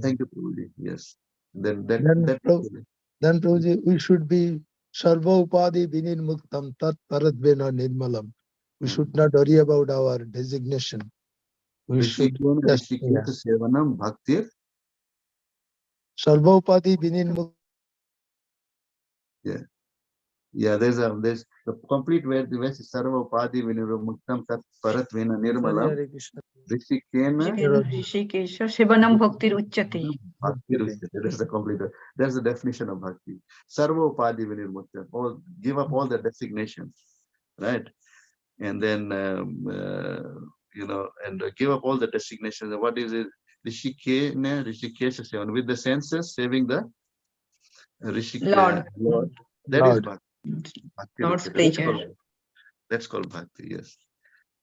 B: Thank you, Prabhuji. Yes. Then
C: Prabhuji, we should be Sarva Upadi Vinir Muktam Tat Paradvena Nirmalam. We should not worry about our designation. We should just
B: Sevanam Bhaktir.
C: Sarva Upadi Vinir Muktam.
B: Yeah, there's the complete where the verse is Sarva Upadi Vinir Muktam Tat Paradvena Nirmalam.
E: Rishikesha Shivanam Bhaktir Uchyate.
B: That's the complete. That's the definition of bhakti. Sarva Upadi Vinirmukta. Give up all the designations, right? And then and give up all the designations. What is it? Rishikesha Sevan, with the senses, saving the Lord. That is bhakti.
E: Lord's pleasure.
B: That's called bhakti. Yes.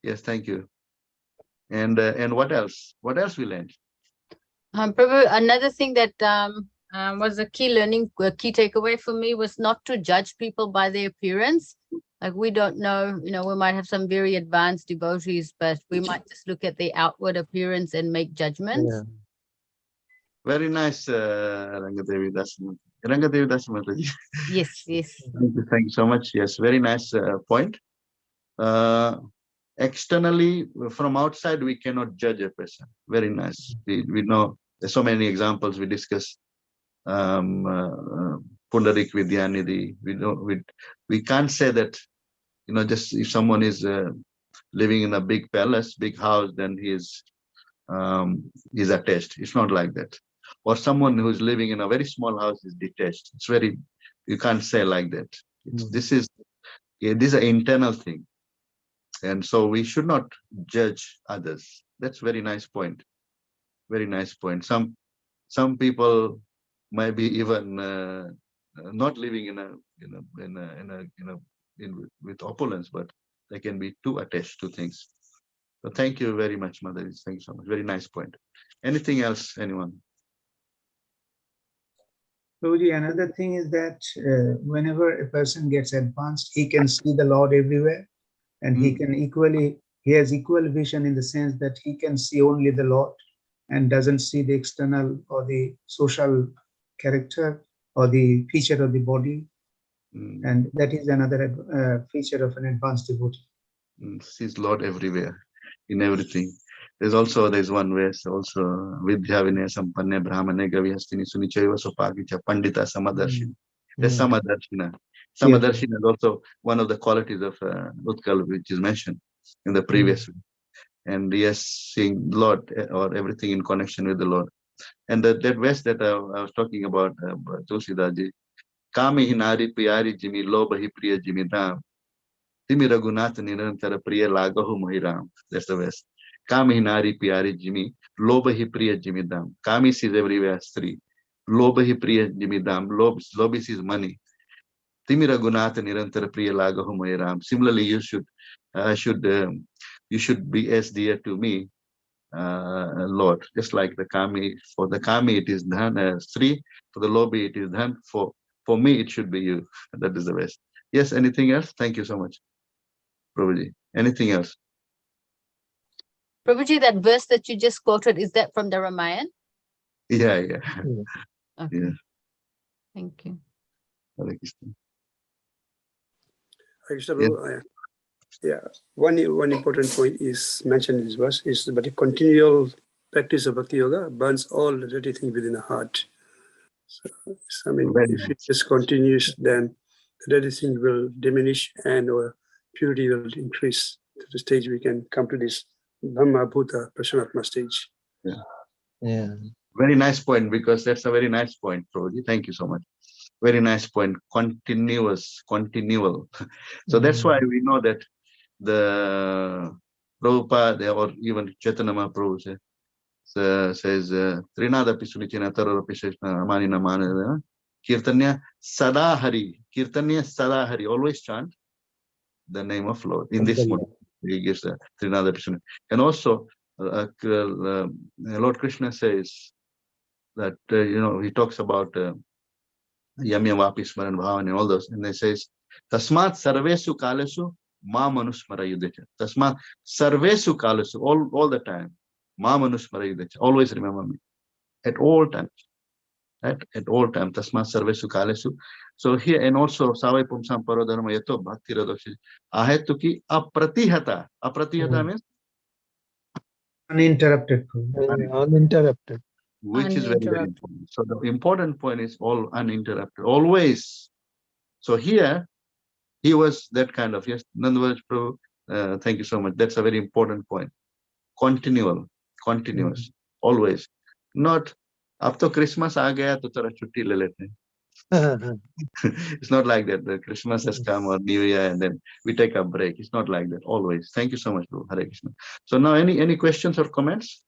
B: Yes. Thank you. And what else? What else we learned?
K: Prabhu, another thing that was a key key takeaway for me was not to judge people by their appearance. Like, we don't know, we might have some very advanced devotees, but we might just look at their outward appearance and make judgments.
B: Yeah. Very nice, Rangadevi Dasmataji.
K: Yes.
B: Thank you so much. Yes, very nice point. Externally, from outside, we cannot judge a person. Very nice. We know there's so many examples we discuss. Pundarik Vidyanidhi. We can't say that, just if someone is living in a big palace, big house, then he is attached. It's not like that. Or someone who's living in a very small house is detached. You can't say like that. This is an internal thing. And so we should not judge others. That's very nice point. Very nice point. Some people might be even not living with opulence, but they can be too attached to things. So thank you very much, Mother. Thank you so much. Very nice point. Anything else, anyone?
D: Prabhuji, another thing is that whenever a person gets advanced, he can see the Lord everywhere, and he has equal vision in the sense that he can see only the Lord and doesn't see the external or the social character or the feature of the body. And that is another feature of an advanced devotee.
B: Sees Lord everywhere, in everything. There's one verse also, Vidya Vinaya Sampanne Brahmane Gavihastini Sunichaiva Sopagicha Pandita Samadarshina. There's Samadarshina. Samadarshina is also one of the qualities of Utkal, which is mentioned in the previous one. And yes, seeing Lord or everything in connection with the Lord. And that verse that I was talking about, Tulsidaji, Kami Hinari Piyari Jimi Loba Hi Priya Jimi Ram. Timi Raghunatha Nirantara Priya Lagahu Mahiram. That's the best. Kami Nari Piari Jimmy, Loba hi Priya Jimmy Dam. Kami is everywhere, Sri. Loba hi Priya Jimmy Dam. Lobis is money. Timi Raghunatha Nirantara Priya Lagahu Mahiram. Similarly, you should be as dear to me, Lord. Just like the Kami, for the Kami it is Dhan, Sri, for the Lobi it is Dhan, for me it should be you. That is the best. Yes, anything else? Thank you so much, Prabhuji. Anything else?
K: Prabhuji, that verse that you just quoted, is that from the Ramayana?
B: Yeah.
K: Okay.
B: Yeah.
K: Thank you.
B: Hare Krishna.
A: Yeah, one important point is mentioned in this verse is that the continual practice of Bhakti Yoga burns all the dirty things within the heart. So I mean, if it just continues, then the dirty things will diminish and our purity will increase to the stage we can come to this Brahma Bhuta Prasanatma stage.
C: Yeah.
B: Very nice point, because that's a very nice point, Prabhuji. Thank you so much. Very nice point. Continual. So that's why we know that the Prabhupada or even Chaitanya Mahaprabhu says Trinadapi Sunichina Tarorapi Seshna Manina Manana Kirtanya Sadahari. Kirtanya Sadahari. Always chant the name of Lord. In this mode, he gives the Trinadapi Sunichina. And also, Lord Krishna says that, he talks about Yamya Vapi Smaran Bhavan and all those, and he says, Tasmat Sarvesu Kalesu Ma Manusmara Yudecha. Tasmat Sarvesu Kalesu, all the time. Ma Manusmara Yudecha. Always remember me. At all times. At all times. Tasmat Sarvesu Kalesu. So here, and also Savai Pumsam Parodharma Yato Bhakti Radoshi. Ahetuki Apratihata. Apratihata means
D: Uninterrupted.
C: Uninterrupted.
B: Which is very, very important. So the important point is all uninterrupted, always. So here, he was that kind of, yes, Nandavaj Prabhu, thank you so much. That's a very important point. Continuous, always. Not, ab to Christmas aa gaya to tara chutti le lete. It's not like that. The Christmas has come or New Year and then we take a break. It's not like that, always. Thank you so much, Prabhu. Hare Krishna. So now any questions or comments?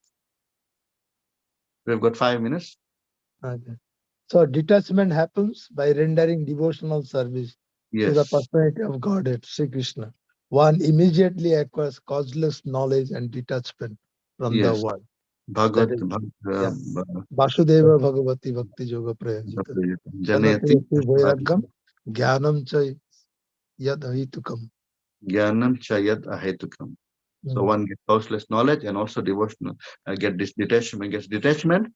B: We've got 5 minutes.
C: Okay. So detachment happens by rendering devotional service to the personality of Godhead, Sri Krishna. One immediately acquires causeless knowledge and detachment from the world. Vasudeva Bhagavati Bhakti Yoga Prayajita. Janati Vairagam Jnanam cha yad ahitukam.
B: Jnanam cha yad ahetukam. So one gets causeless knowledge and also devotional, gets detachment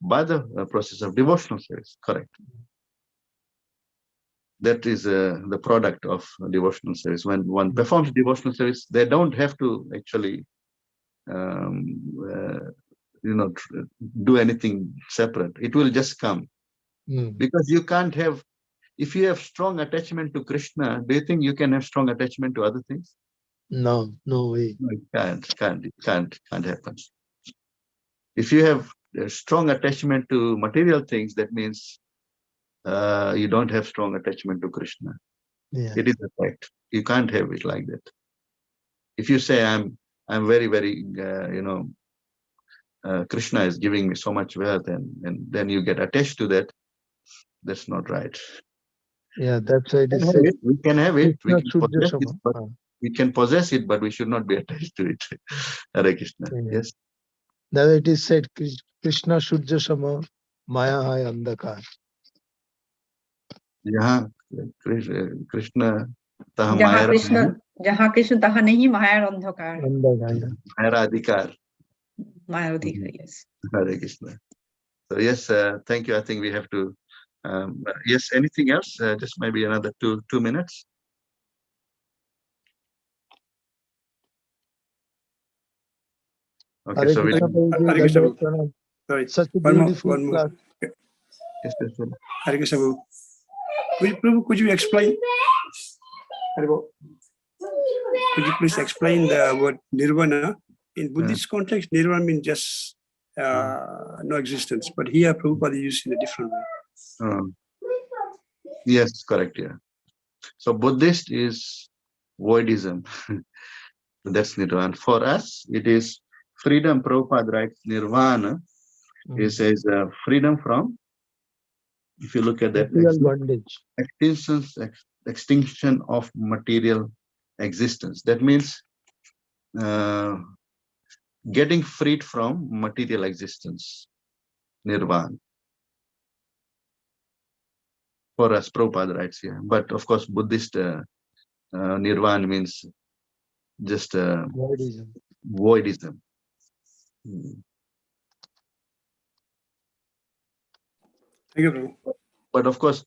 B: by the process of devotional service. Correct. That is the product of devotional service. When one performs devotional service, they don't have to actually, do anything separate. It will just come. Because you can't have, if you have strong attachment to Krishna, do you think you can have strong attachment to other things?
C: No way.
B: No, it can't happen. If you have a strong attachment to material things, that means you don't have strong attachment to Krishna. It is a fact. You can't have it like that. If you say I'm very, very, Krishna is giving me so much wealth, and then you get attached to that, that's not right.
C: Yeah, that's why it is said.
B: We can have it. We can possess it, but we should not be attached to it. Hare Krishna. Yes.
C: That it is said, Krishna Shurja Shama Maya Hai Andhakar.
B: Yahan Krishna taha
E: Jahan Krishna taha nahi Maya Andhakar.
B: Maya Adhikar.
E: Maya Adhikar, yes.
B: Hare Krishna. So yes, thank you. I think we have to. Yes. Anything else? Just maybe another two minutes. Okay. So
C: such a beautiful class.
B: Yes.
A: Hare Krishna. Could you explain? Could you please explain the word nirvana? In Buddhist context, nirvana means just no existence. But here, Prabhupada used in a different way.
B: Yes, correct. Yeah. So Buddhist is voidism. That's nirvana. For us, it is freedom. Prabhupada writes nirvana. He says freedom from, if you look at that, extinction of material existence. That means getting freed from material existence. Nirvana. For us, Prabhupada writes here. But of course, Buddhist nirvana means just voidism.
A: Thank you, Prabhu.
B: But of course,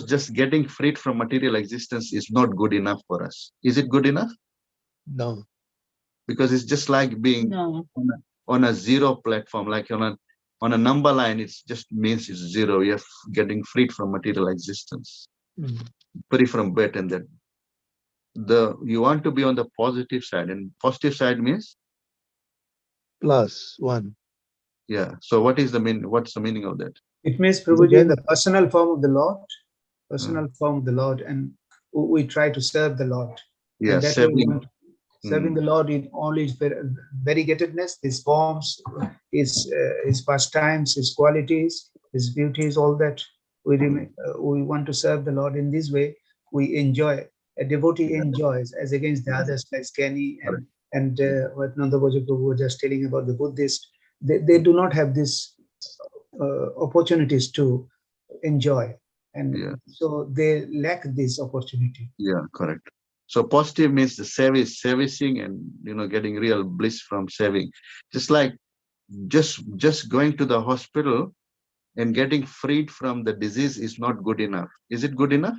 B: just getting freed from material existence is not good enough for us. Is it good enough?
C: No.
B: Because it's just like being on a zero platform, like on a number line. It just means it's zero. You're getting freed from material existence, free from birth, and that you want to be on the positive side, and positive side means
C: +1.
B: Yeah. So what is the mean? What's the meaning of that?
D: It means, Prabhuji, in the personal form of the Lord, and we try to serve the Lord.
B: Yeah,
D: serving the Lord in all his variegatedness, his forms, his pastimes, his qualities, his beauties, all that. We want to serve the Lord in this way. We enjoy. A devotee enjoys, as against the others like Kenny and what Nanda Prabhu was just telling about the Buddhist. They do not have this opportunities to enjoy, and so they lack this opportunity.
B: Yeah, correct. So positive means the servicing, and getting real bliss from serving. Just like just going to the hospital and getting freed from the disease is not good enough. Is it good enough?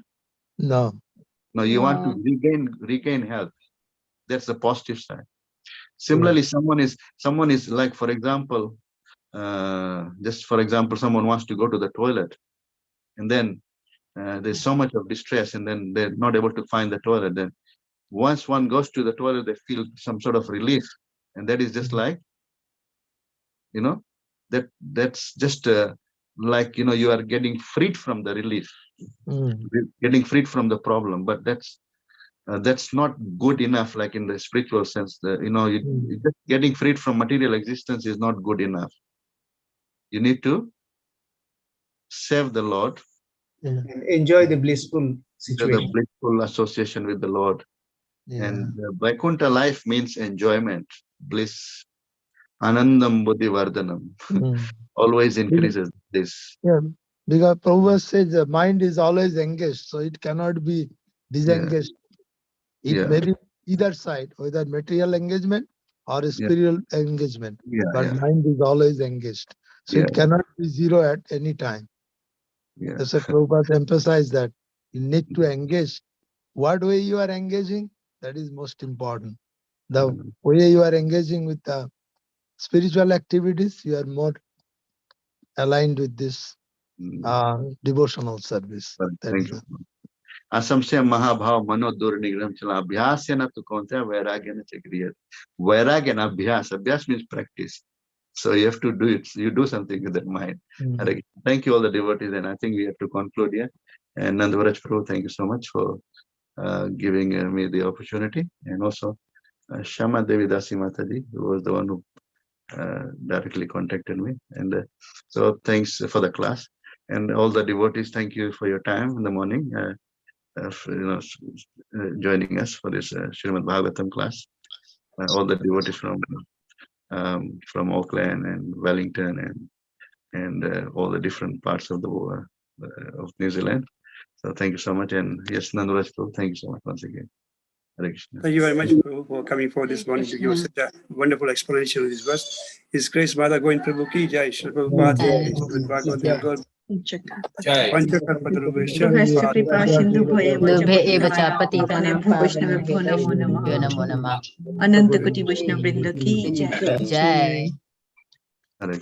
C: No.
B: No, you want to regain health. That's the positive side. Similarly, someone is like, for example, someone wants to go to the toilet, and then there's so much of distress, and then they're not able to find the toilet. Then once one goes to the toilet, they feel some sort of relief, and that is just like, that's just like, you are getting freed from the relief, getting freed from the problem. But that's not good enough. Like in the spiritual sense, just getting freed from material existence is not good enough. You need to serve the Lord
D: and enjoy the blissful situation,
B: the blissful association with the Lord. And Vaikuntha life means enjoyment, bliss, anandam buddhi vardhanam. Always increases this.
C: Yeah, because Prabhupada says the mind is always engaged, so it cannot be disengaged. It may be either side, whether material engagement or spiritual engagement, but mind is always engaged. So it cannot be zero at any time. That's why Prabhupada emphasized that you need to engage. What way you are engaging, that is most important. The way you are engaging with the spiritual activities, you are more aligned with this devotional service.
B: Thank you. Asamsya mahabhav mano dur nigram chala abhyasya na tu konta vairagya na chakriya. Vairagya na abhyas. Abhyas means practice. So you have to do it. You do something with that mind. Thank you all the devotees, and I think we have to conclude here. And Nandavaraj Prabhu, thank you so much for giving me the opportunity, and also Shama Devi Dasi Mataji, who was the one who directly contacted me. And so thanks for the class, and all the devotees. Thank you for your time in the morning, joining us for this Srimad Bhagavatam class. All the devotees from Auckland and Wellington and all the different parts of the world, of New Zealand. So thank you so much, and yes, Nandavaraj, thank you so much once again.
A: Thank you very much, Prabhu, for coming forward this morning to give us such a wonderful explanation of this verse. His grace, Madhav, Govind Prabhu ki jai, Shri Prabhupada ki Srimad Bhagavatam God.
E: Jai.
A: Panchakalpatarubhesya.
E: Kripa Sindhu Bhaya
K: Dubhe eva cha
E: Apane
K: patitanam
E: Bhu Vaishnavabhyo Namo
K: pavanebhyo namo
E: Namah.
K: namah.
E: Ananta Koti Vaishnava Vrinda ki jai.
K: Jai.
B: Hare